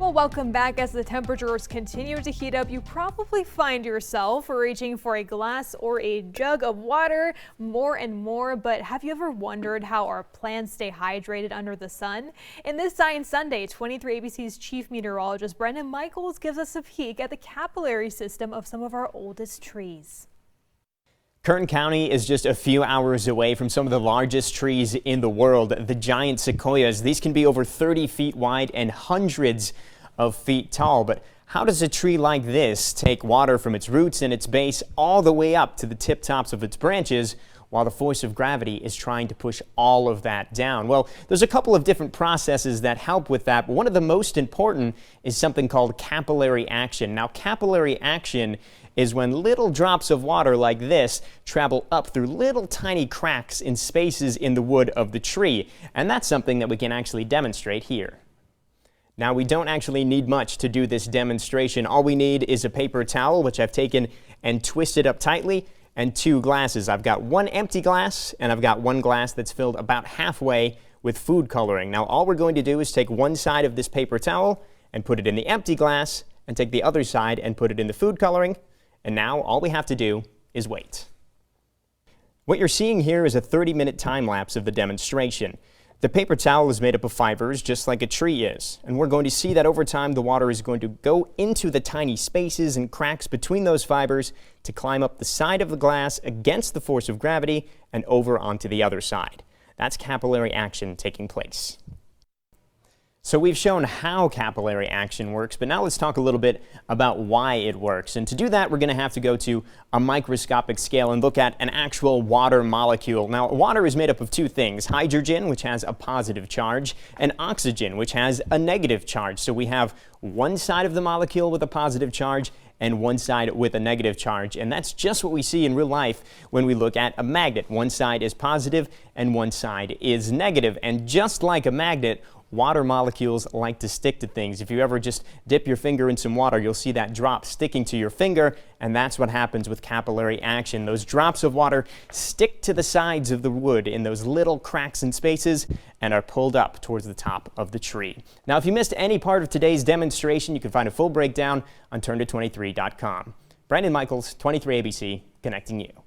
Well, welcome back. As the temperatures continue to heat up, you probably find yourself reaching for a glass or a jug of water more and more. But have you ever wondered how our plants stay hydrated under the sun? In this Science Sunday, 23 ABC's chief meteorologist Brendan Michaels gives us a peek at the capillary system of some of our oldest trees. Kern County is just a few hours away from some of the largest trees in the world, the giant sequoias. These can be over 30 feet wide and hundreds of feet tall. But how does a tree like this take water from its roots and its base all the way up to the tip tops of its branches, while the force of gravity is trying to push all of that down? Well, there's a couple of different processes that help with that, but one of the most important is something called capillary action. Now, capillary action is when little drops of water like this travel up through little tiny cracks in spaces in the wood of the tree. And that's something that we can actually demonstrate here. Now, we don't actually need much to do this demonstration. All we need is a paper towel, which I've taken and twisted up tightly, and two glasses. I've got one empty glass and I've got one glass that's filled about halfway with food coloring. Now, all we're going to do is take one side of this paper towel and put it in the empty glass, and take the other side and put it in the food coloring. And now all we have to do is wait. What you're seeing here is a 30-minute time lapse of the demonstration. The paper towel is made up of fibers just like a tree is, and we're going to see that over time the water is going to go into the tiny spaces and cracks between those fibers to climb up the side of the glass against the force of gravity and over onto the other side. That's capillary action taking place. So we've shown how capillary action works, but now let's talk a little bit about why it works. And to do that, we're going to have to go to a microscopic scale and look at an actual water molecule. Now, water is made up of two things: hydrogen, which has a positive charge, and oxygen, which has a negative charge. So we have one side of the molecule with a positive charge and one side with a negative charge. And that's just what we see in real life when we look at a magnet. One side is positive and one side is negative. And just like a magnet, water molecules like to stick to things. If you ever just dip your finger in some water, you'll see that drop sticking to your finger, and that's what happens with capillary action. Those drops of water stick to the sides of the wood in those little cracks and spaces and are pulled up towards the top of the tree. Now, if you missed any part of today's demonstration, you can find a full breakdown on turnto23.com. Brendan Michaels, 23 ABC, connecting you.